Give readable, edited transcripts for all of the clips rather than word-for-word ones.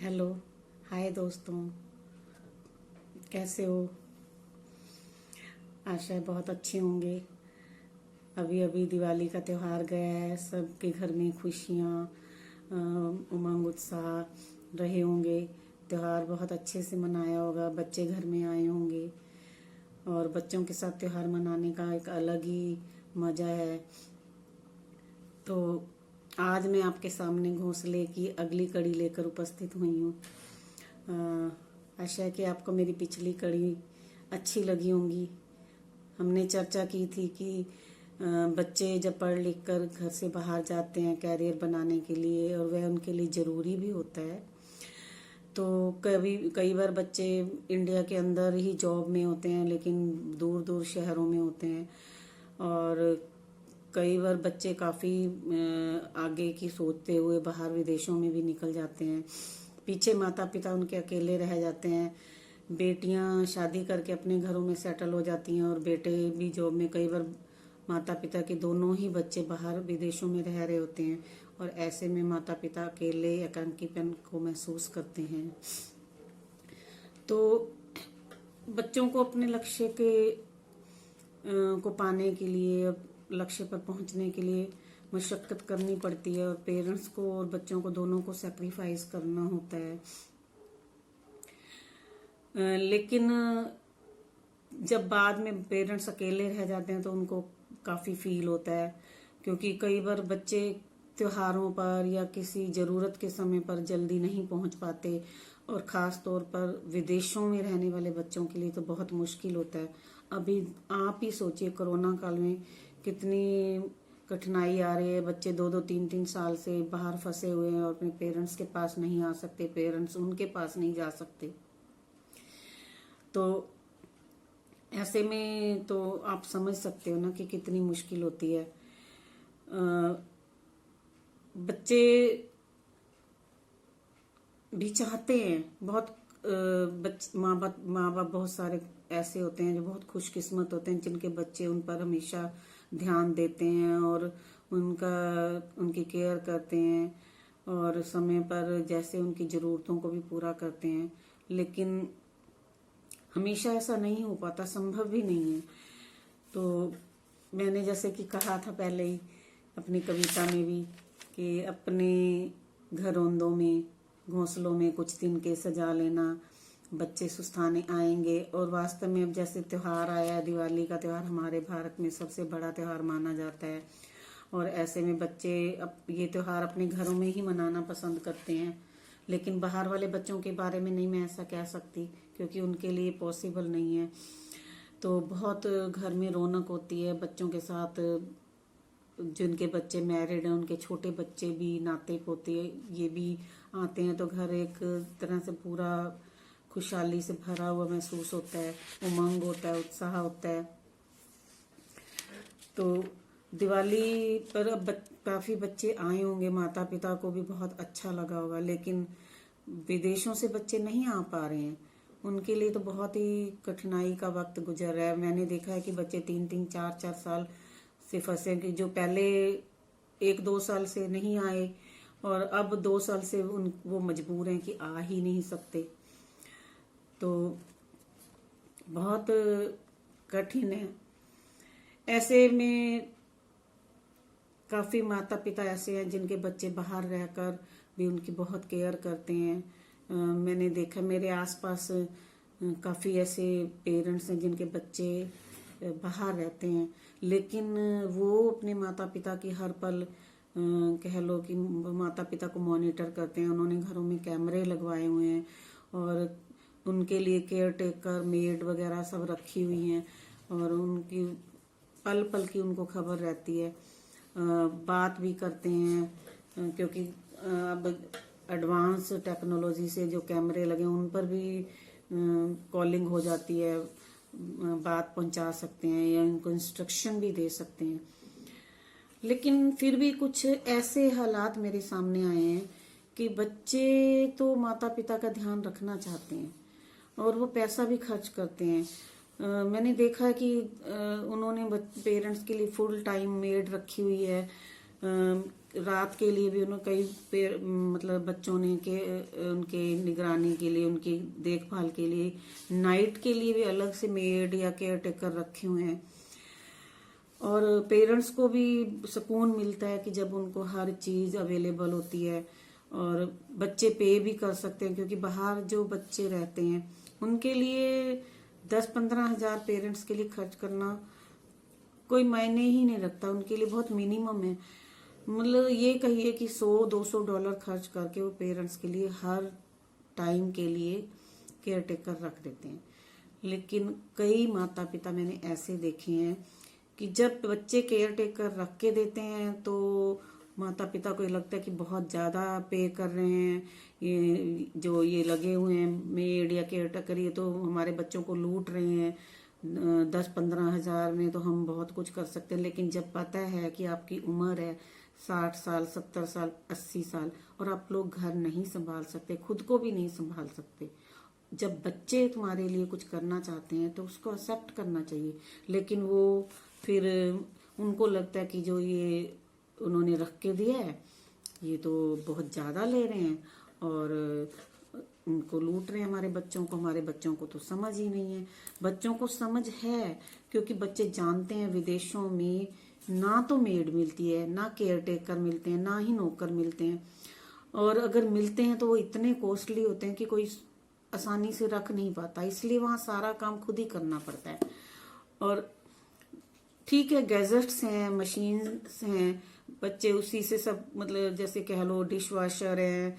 Hello. हाय दोस्तों, कैसे हो? आशा है बहुत अच्छे होंगे। अभी अभी दिवाली का त्योहार गया है, सबके घर में खुशियाँ, उमंग उत्साह रहे होंगे। त्योहार बहुत अच्छे से मनाया होगा, बच्चे घर में आए होंगे और बच्चों के साथ त्योहार मनाने का एक अलग ही मज़ा है। तो आज मैं आपके सामने घोंसले की अगली कड़ी लेकर उपस्थित हुई हूँ। आशा है कि आपको मेरी पिछली कड़ी अच्छी लगी होंगी। हमने चर्चा की थी कि बच्चे जब पढ़ लिख कर घर से बाहर जाते हैं कैरियर बनाने के लिए, और वह उनके लिए ज़रूरी भी होता है। तो कई बार बच्चे इंडिया के अंदर ही जॉब में होते हैं, लेकिन दूर दूर शहरों में होते हैं। और कई बार बच्चे काफ़ी आगे की सोचते हुए बाहर विदेशों में भी निकल जाते हैं। पीछे माता पिता उनके अकेले रह जाते हैं। बेटियां शादी करके अपने घरों में सेटल हो जाती हैं और बेटे भी जॉब में। कई बार माता पिता के दोनों ही बच्चे बाहर विदेशों में रह रहे होते हैं और ऐसे में माता पिता अकेले एकांकीपन को महसूस करते हैं। तो बच्चों को अपने लक्ष्य को पाने के लिए, लक्ष्य पर पहुंचने के लिए मशक्कत करनी पड़ती है और पेरेंट्स को और बच्चों को दोनों को सेक्रीफाइस करना होता है। लेकिन जब बाद में पेरेंट्स अकेले रह जाते हैं तो उनको काफ़ी फील होता है, क्योंकि कई बार बच्चे त्योहारों पर या किसी ज़रूरत के समय पर जल्दी नहीं पहुंच पाते, और ख़ास तौर पर विदेशों में रहने वाले बच्चों के लिए तो बहुत मुश्किल होता है। अभी आप ही सोचिए, कोरोना काल में कितनी कठिनाई आ रही है। बच्चे 2-2, 3-3 साल से बाहर फंसे हुए हैं और अपने पेरेंट्स के पास नहीं आ सकते, पेरेंट्स उनके पास नहीं जा सकते। तो ऐसे में तो आप समझ सकते हो ना कि कितनी मुश्किल होती है। बच्चे भी चाहते हैं बहुत। माँ बाप बहुत सारे ऐसे होते हैं जो बहुत खुशकिस्मत होते हैं, जिनके बच्चे उन पर हमेशा ध्यान देते हैं और उनकी केयर करते हैं और समय पर जैसे उनकी ज़रूरतों को भी पूरा करते हैं। लेकिन हमेशा ऐसा नहीं हो पाता, संभव भी नहीं है। तो मैंने जैसे कि कहा था पहले ही अपनी कविता में भी कि अपने घरोंदों में, घोंसलों में कुछ दिन के सजा लेना, बच्चे सुस्ताने आएंगे। और वास्तव में अब जैसे त्योहार आया है, दिवाली का त्योहार हमारे भारत में सबसे बड़ा त्योहार माना जाता है, और ऐसे में बच्चे अब ये त्योहार अपने घरों में ही मनाना पसंद करते हैं। लेकिन बाहर वाले बच्चों के बारे में नहीं मैं ऐसा कह सकती, क्योंकि उनके लिए पॉसिबल नहीं है। तो बहुत घर में रौनक होती है बच्चों के साथ। जिनके बच्चे मैरिड हैं उनके छोटे बच्चे भी, नाते पोते ये भी आते हैं, तो घर एक तरह से पूरा खुशहाली से भरा हुआ महसूस होता है, उमंग होता है, उत्साह होता है। तो दिवाली पर अब काफ़ी बच्चे आए होंगे, माता पिता को भी बहुत अच्छा लगा होगा। लेकिन विदेशों से बच्चे नहीं आ पा रहे हैं, उनके लिए तो बहुत ही कठिनाई का वक्त गुजर रहा है। मैंने देखा है कि बच्चे 3-3, 4-4 साल से फंसे, कि जो पहले 1-2 साल से नहीं आए और अब 2 साल से वो मजबूर हैं कि आ ही नहीं सकते। तो बहुत कठिन है। ऐसे में काफ़ी माता पिता ऐसे हैं जिनके बच्चे बाहर रहकर भी उनकी बहुत केयर करते हैं। मैंने देखा मेरे आसपास काफ़ी ऐसे पेरेंट्स हैं जिनके बच्चे बाहर रहते हैं, लेकिन वो अपने माता पिता की हर पल कह लो कि माता पिता को मॉनिटर करते हैं। उन्होंने घरों में कैमरे लगवाए हुए हैं और उनके लिए केयर टेकर, मेड वगैरह सब रखी हुई हैं, और उनकी पल पल की उनको खबर रहती है। बात भी करते हैं, क्योंकि अब एडवांस टेक्नोलॉजी से जो कैमरे लगे उन पर भी कॉलिंग हो जाती है, बात पहुंचा सकते हैं या उनको इंस्ट्रक्शन भी दे सकते हैं। लेकिन फिर भी कुछ ऐसे हालात मेरे सामने आए हैं कि बच्चे तो माता पिता का ध्यान रखना चाहते हैं और वो पैसा भी खर्च करते हैं। मैंने देखा है कि उन्होंने पेरेंट्स के लिए फुल टाइम मेड रखी हुई है, रात के लिए भी उन्होंने मतलब बच्चों ने के उनके निगरानी के लिए, उनकी देखभाल के लिए नाइट के लिए भी अलग से मेड या केयर टेकर रखे हुए हैं। और पेरेंट्स को भी सुकून मिलता है कि जब उनको हर चीज अवेलेबल होती है, और बच्चे पे भी कर सकते हैं, क्योंकि बाहर जो बच्चे रहते हैं उनके लिए 10-15 हजार पेरेंट्स के लिए खर्च करना कोई मायने ही नहीं रखता, उनके लिए बहुत मिनिमम है। मतलब ये कहिए कि $100-200 खर्च करके वो पेरेंट्स के लिए हर टाइम के लिए केयर टेकर रख देते हैं। लेकिन कई माता पिता मैंने ऐसे देखे हैं कि जब बच्चे केयर टेकर रख के देते हैं तो माता पिता को ये लगता है कि बहुत ज्यादा पे कर रहे हैं, ये लगे हुए हैं मेड या केयर टेकर, ये तो हमारे बच्चों को लूट रहे हैं, 10-15 हजार में तो हम बहुत कुछ कर सकते हैं। लेकिन जब पता है कि आपकी उम्र है 60 साल, 70 साल, 80 साल, और आप लोग घर नहीं संभाल सकते, खुद को भी नहीं संभाल सकते, जब बच्चे तुम्हारे लिए कुछ करना चाहते हैं तो उसको एक्सेप्ट करना चाहिए। लेकिन वो फिर उनको लगता है कि जो ये उन्होंने रख के दिया है ये तो बहुत ज्यादा ले रहे हैं और उनको लूट रहे हैं हमारे बच्चों को तो समझ ही नहीं है। बच्चों को समझ है, क्योंकि बच्चे जानते हैं विदेशों में ना तो मेड मिलती है, ना केयर टेकर मिलते हैं, ना ही नौकर मिलते हैं, और अगर मिलते हैं तो वो इतने कॉस्टली होते हैं कि कोई आसानी से रख नहीं पाता, इसलिए वहां सारा काम खुद ही करना पड़ता है। और ठीक है, गैजेट्स हैं, मशीन्स हैं, बच्चे उसी से सब, मतलब जैसे कह लो डिश वॉशर है,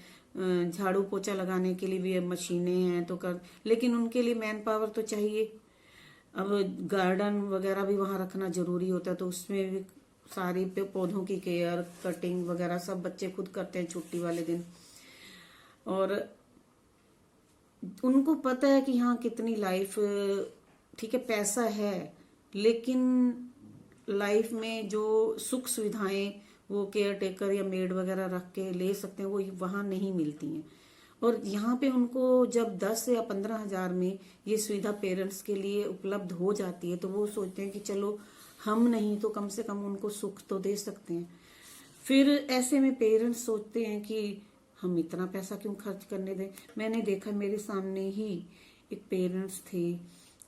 झाड़ू पोछा लगाने के लिए भी मशीनें हैं तो कर, लेकिन उनके लिए मैन पावर तो चाहिए। अब गार्डन वगैरह भी वहां रखना जरूरी होता है, तो उसमें भी सारी पौधों की केयर, कटिंग वगैरह सब बच्चे खुद करते हैं छुट्टी वाले दिन। और उनको पता है कि हाँ कितनी लाइफ, ठीक है पैसा है, लेकिन लाइफ में जो सुख सुविधाएं वो केयर टेकर या मेड वगैरह रख के ले सकते हैं वो वहां नहीं मिलती हैं। और यहाँ पे उनको जब 10 या 15 हजार में ये सुविधा पेरेंट्स के लिए उपलब्ध हो जाती है तो वो सोचते हैं कि चलो हम नहीं तो कम से कम उनको सुख तो दे सकते हैं। फिर ऐसे में पेरेंट्स सोचते हैं कि हम इतना पैसा क्यों खर्च करने दें। मैंने देखा, मेरे सामने ही एक पेरेंट्स थे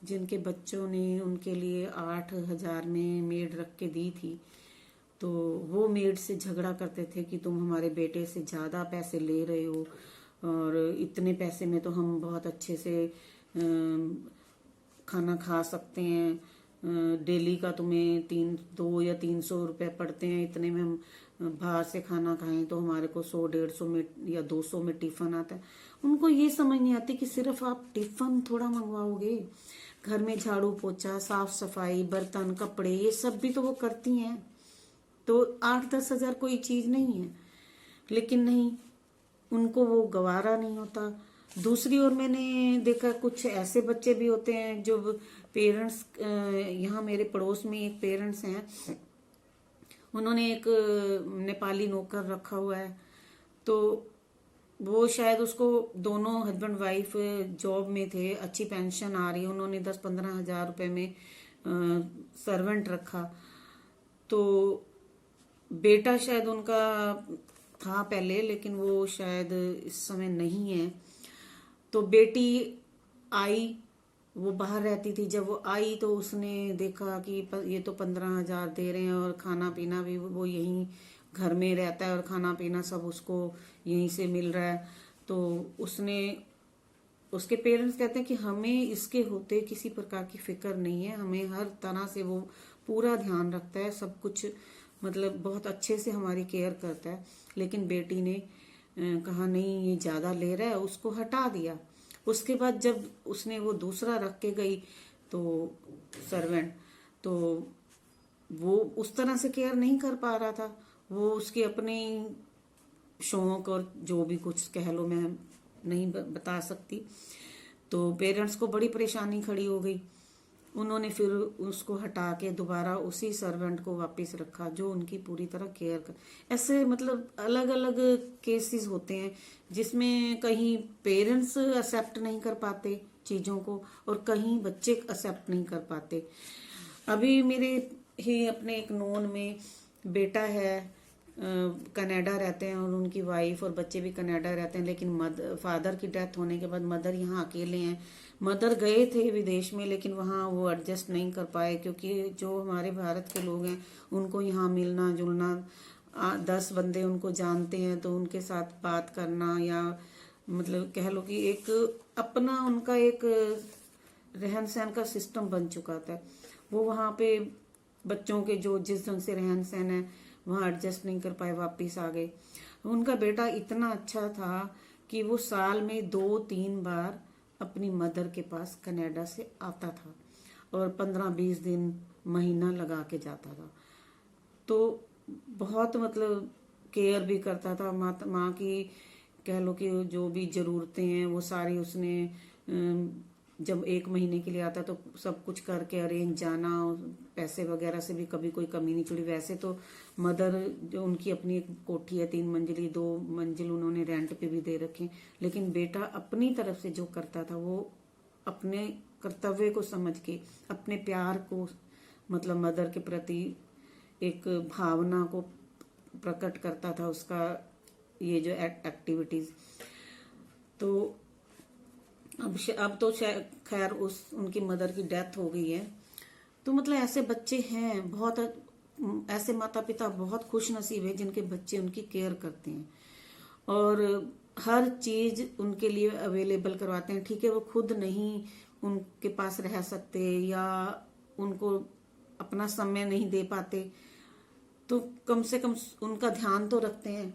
जिनके बच्चों ने उनके लिए 8 हजार में मेड रख के दी थी, तो वो मेड से झगड़ा करते थे कि तुम हमारे बेटे से ज्यादा पैसे ले रहे हो, और इतने पैसे में तो हम बहुत अच्छे से खाना खा सकते हैं, डेली का तुम्हें 2 या 300 रुपए पड़ते हैं, इतने में हम बाहर से खाना खाएं तो हमारे को 100-150 में या 200 में टिफिन आता है। उनको ये समझ नहीं आती कि सिर्फ आप टिफिन थोड़ा मंगवाओगे, घर में झाड़ू पोछा, साफ सफाई, बर्तन, कपड़े, ये सब भी तो वो करती हैं, तो 8-10 हजार कोई चीज नहीं है। लेकिन नहीं, उनको वो गवारा नहीं होता। दूसरी ओर मैंने देखा कुछ ऐसे बच्चे भी होते हैं जो पेरेंट्स, यहाँ मेरे पड़ोस में एक पेरेंट्स हैं, उन्होंने एक नेपाली नौकर रखा हुआ है, तो वो शायद उसको, दोनों हस्बैंड वाइफ जॉब में थे, अच्छी पेंशन आ रही है, उन्होंने 10-15 हजार रुपए में सर्वेंट रखा। तो बेटा शायद उनका था पहले, लेकिन वो शायद इस समय नहीं है। तो बेटी आई, वो बाहर रहती थी, जब वो आई तो उसने देखा कि ये तो 15 हजार दे रहे हैं और खाना पीना भी वो यहीं घर में रहता है और खाना पीना सब उसको यहीं से मिल रहा है। तो उसने, उसके पेरेंट्स कहते हैं कि हमें इसके होते किसी प्रकार की फिक्र नहीं है, हमें हर तरह से वो पूरा ध्यान रखता है, सब कुछ मतलब बहुत अच्छे से हमारी केयर करता है। लेकिन बेटी ने कहा नहीं ये ज्यादा ले रहा है, उसको हटा दिया। उसके बाद जब उसने वो दूसरा रख के गई तो सर्वेंट, तो वो उस तरह से केयर नहीं कर पा रहा था, वो उसके अपने शौक और जो भी कुछ कह लो, मैं नहीं बता सकती। तो पेरेंट्स को बड़ी परेशानी खड़ी हो गई। उन्होंने फिर उसको हटा के दोबारा उसी सर्वेंट को वापस रखा जो उनकी पूरी तरह केयर कर। ऐसे मतलब अलग अलग केसेस होते हैं जिसमें कहीं पेरेंट्स एक्सेप्ट नहीं कर पाते चीजों को और कहीं बच्चे एक्सेप्ट नहीं कर पाते। अभी मेरे ही अपने एक नोन में बेटा है कनाडा रहते हैं और उनकी वाइफ और बच्चे भी कनाडा रहते हैं, लेकिन फादर की डेथ होने के बाद मदर यहाँ अकेले हैं। मदर गए थे विदेश में, लेकिन वहाँ वो एडजस्ट नहीं कर पाए, क्योंकि जो हमारे भारत के लोग हैं उनको यहाँ मिलना जुलना, 10 बंदे उनको जानते हैं तो उनके साथ बात करना, या मतलब कह लो कि एक अपना उनका एक रहन सहन का सिस्टम बन चुका था। वो वहाँ पे बच्चों के जो जिस ढंग से रहन सहन है वहाँ एडजस्ट नहीं कर पाए, वापिस आ गए। उनका बेटा इतना अच्छा था कि वो साल में 2-3 बार अपनी मदर के पास कनाडा से आता था और 15-20 दिन महीना लगा के जाता था। तो बहुत मतलब केयर भी करता था माँ की, कह लो कि जो भी जरूरतें हैं वो सारी उसने जब 1 महीने के लिए आता तो सब कुछ करके अरेंज जाना, पैसे वगैरह से भी कभी कोई कमी नहीं छोड़ी। वैसे तो मदर जो उनकी अपनी एक कोठी है 3 मंजिली, 2 मंजिल उन्होंने रेंट पे भी दे रखे, लेकिन बेटा अपनी तरफ से जो करता था वो अपने कर्तव्य को समझ के, अपने प्यार को, मतलब मदर के प्रति एक भावना को प्रकट करता था, उसका ये जो एक्टिविटीज। तो अब तो खैर उनकी मदर की डेथ हो गई है। तो मतलब ऐसे बच्चे हैं बहुत, ऐसे माता पिता बहुत खुश नसीब है जिनके बच्चे उनकी केयर करते हैं और हर चीज उनके लिए अवेलेबल करवाते हैं। ठीक है, वो खुद नहीं उनके पास रह सकते या उनको अपना समय नहीं दे पाते, तो कम से कम उनका ध्यान तो रखते हैं।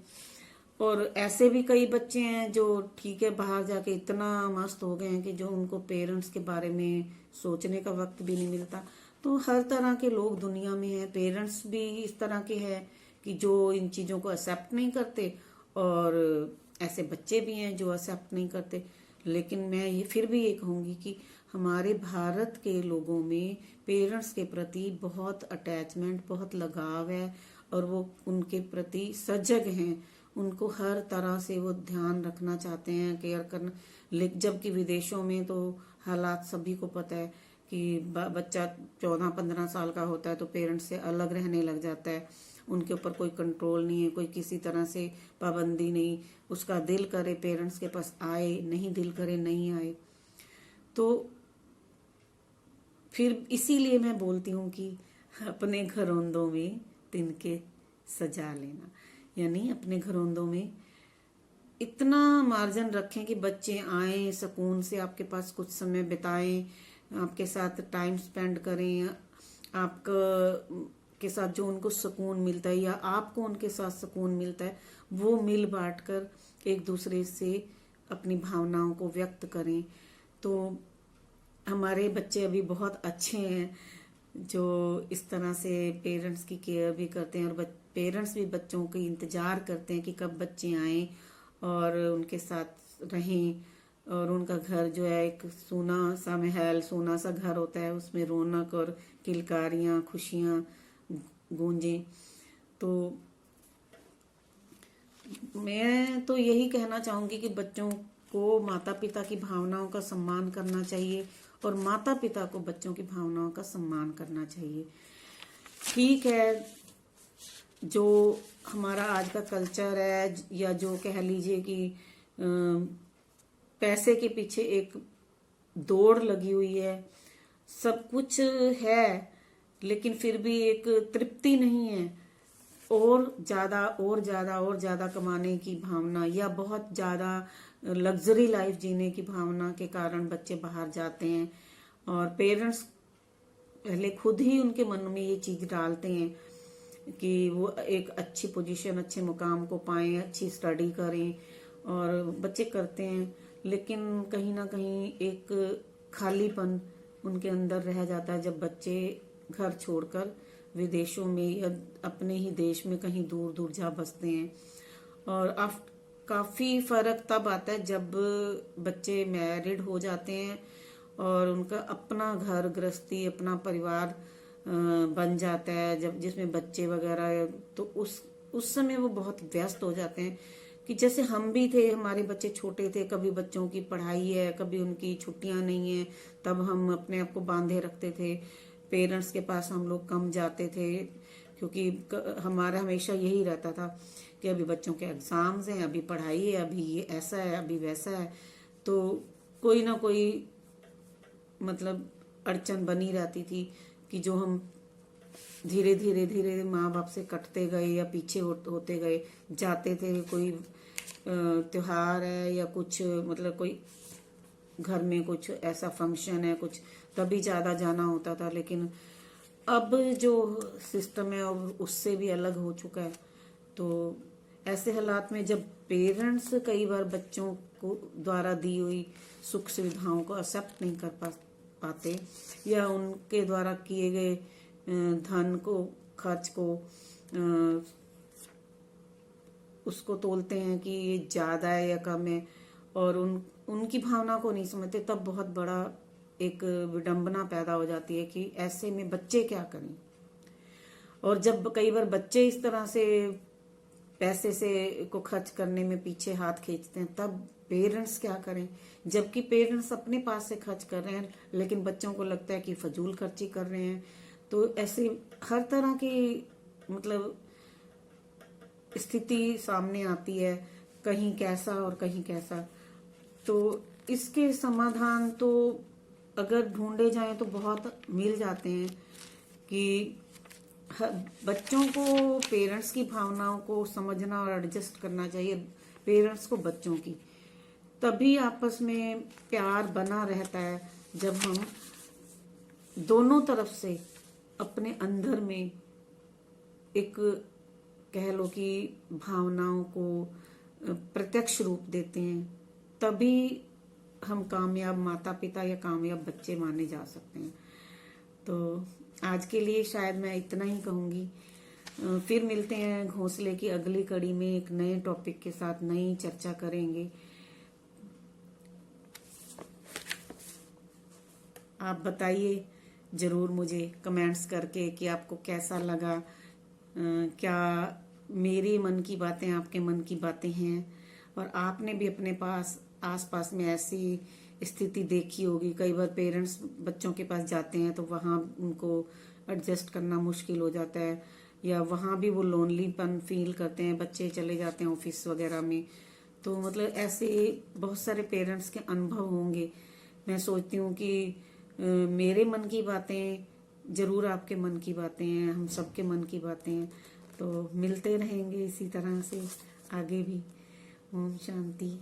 और ऐसे भी कई बच्चे हैं जो ठीक है बाहर जाके इतना मस्त हो गए हैं कि जो उनको पेरेंट्स के बारे में सोचने का वक्त भी नहीं मिलता। तो हर तरह के लोग दुनिया में हैं, पेरेंट्स भी इस तरह के हैं कि जो इन चीजों को एक्सेप्ट नहीं करते, और ऐसे बच्चे भी हैं जो एक्सेप्ट नहीं करते। लेकिन मैं ये फिर भी ये कहूंगी कि हमारे भारत के लोगों में पेरेंट्स के प्रति बहुत अटैचमेंट, बहुत लगाव है और वो उनके प्रति सजग हैं, उनको हर तरह से वो ध्यान रखना चाहते हैं, केयर करना। लेकिन जबकि विदेशों में तो हालात सभी को पता है कि बच्चा 14-15 साल का होता है तो पेरेंट्स से अलग रहने लग जाता है, उनके ऊपर कोई कंट्रोल नहीं है, कोई किसी तरह से पाबंदी नहीं, उसका दिल करे पेरेंट्स के पास आए, नहीं दिल करे नहीं आए। तो फिर इसीलिए मैं बोलती हूँ कि अपने घरौंदों में तिनके सजा लेना, यानी अपने घरौंदों में इतना मार्जिन रखें कि बच्चे आए सुकून से आपके पास कुछ समय बिताएं, आपके साथ टाइम स्पेंड करें, आपका के साथ जो उनको सुकून मिलता है या आपको उनके साथ सुकून मिलता है वो मिल बांट कर एक दूसरे से अपनी भावनाओं को व्यक्त करें। तो हमारे बच्चे अभी बहुत अच्छे हैं जो इस तरह से पेरेंट्स की केयर भी करते हैं, और पेरेंट्स भी बच्चों के इंतजार करते हैं कि कब बच्चे आएं और उनके साथ रहें। और उनका घर जो है एक सूना सा महल, सूना सा घर होता है, उसमें रौनक और किलकारियां, खुशियां गूंजें। तो मैं तो यही कहना चाहूंगी कि बच्चों को माता पिता की भावनाओं का सम्मान करना चाहिए और माता पिता को बच्चों की भावनाओं का सम्मान करना चाहिए। ठीक है, जो हमारा आज का कल्चर है या जो कह लीजिए कि पैसे के पीछे एक दौड़ लगी हुई है, सब कुछ है लेकिन फिर भी एक तृप्ति नहीं है, और ज्यादा और ज्यादा और ज्यादा कमाने की भावना या बहुत ज्यादा लग्जरी लाइफ जीने की भावना के कारण बच्चे बाहर जाते हैं। और पेरेंट्स पहले खुद ही उनके मन में ये चीज डालते हैं कि वो एक अच्छी पोजीशन, अच्छे मुकाम को पाएं, अच्छी स्टडी करें, और बच्चे करते हैं, लेकिन कहीं ना कहीं एक खालीपन उनके अंदर रह जाता है जब बच्चे घर छोड़कर विदेशों में या अपने ही देश में कहीं दूर दूर जा बसते हैं। और काफी फर्क तब आता है जब बच्चे मैरिड हो जाते हैं और उनका अपना घर गृहस्थी, अपना परिवार बन जाता है, जब जिसमें बच्चे वगैरह, तो उस समय वो बहुत व्यस्त हो जाते हैं कि जैसे हम भी थे, हमारे बच्चे छोटे थे, कभी बच्चों की पढ़ाई है, कभी उनकी छुट्टियां नहीं है, तब हम अपने आप को बांधे रखते थे, पेरेंट्स के पास हम लोग कम जाते थे क्योंकि हमारा हमेशा यही रहता था कि अभी बच्चों के एग्जाम्स हैं, अभी पढ़ाई है, अभी ये ऐसा है, अभी वैसा है, तो कोई ना कोई मतलब अड़चन बनी रहती थी कि जो हम धीरे धीरे धीरे माँ बाप से कटते गए या पीछे होते गए, जाते थे। कोई त्योहार है या कुछ मतलब कोई घर में कुछ ऐसा फंक्शन है कुछ, तभी ज्यादा जाना होता था। लेकिन अब जो सिस्टम है अब उससे भी अलग हो चुका है। तो ऐसे हालात में जब पेरेंट्स कई बार बच्चों को द्वारा दी हुई सुख सुविधाओं को एक्सेप्ट नहीं कर पाते या उनके द्वारा किए गए धन को खर्च को उसको तोलते हैं कि ये ज्यादा है या कम है, और उनकी भावना को नहीं समझते, तब बहुत बड़ा एक विडंबना पैदा हो जाती है कि ऐसे में बच्चे क्या करें। और जब कई बार बच्चे इस तरह से पैसे से को खर्च करने में पीछे हाथ खींचते हैं, तब पेरेंट्स क्या करें, जबकि पेरेंट्स अपने पास से खर्च कर रहे हैं लेकिन बच्चों को लगता है कि फजूल खर्ची कर रहे हैं। तो ऐसे हर तरह की मतलब स्थिति सामने आती है, कहीं कैसा और कहीं कैसा। तो इसके समाधान तो अगर ढूंढे जाएं तो बहुत मिल जाते हैं कि बच्चों को पेरेंट्स की भावनाओं को समझना और एडजस्ट करना चाहिए, पेरेंट्स को बच्चों की, तभी आपस में प्यार बना रहता है जब हम दोनों तरफ से अपने अंदर में एक कह लो कि भावनाओं को प्रत्यक्ष रूप देते हैं, तभी हम कामयाब माता पिता या कामयाब बच्चे माने जा सकते हैं। तो आज के लिए शायद मैं इतना ही कहूंगी। फिर मिलते हैं घोंसले की अगली कड़ी में एक नए टॉपिक के साथ, नई चर्चा करेंगे। आप बताइए जरूर मुझे कमेंट्स करके कि आपको कैसा लगा, क्या मेरी मन की बातें आपके मन की बातें हैं, और आपने भी अपने पास आसपास में ऐसी स्थिति देखी होगी। कई बार पेरेंट्स बच्चों के पास जाते हैं तो वहां उनको एडजस्ट करना मुश्किल हो जाता है, या वहां भी वो लोनलीपन फील करते हैं, बच्चे चले जाते हैं ऑफिस वगैरह में। तो मतलब ऐसे बहुत सारे पेरेंट्स के अनुभव होंगे। मैं सोचती हूँ कि मेरे मन की बातें जरूर आपके मन की बातें हैं, हम सबके मन की बातें हैं। तो मिलते रहेंगे इसी तरह से आगे भी। ओम शांति।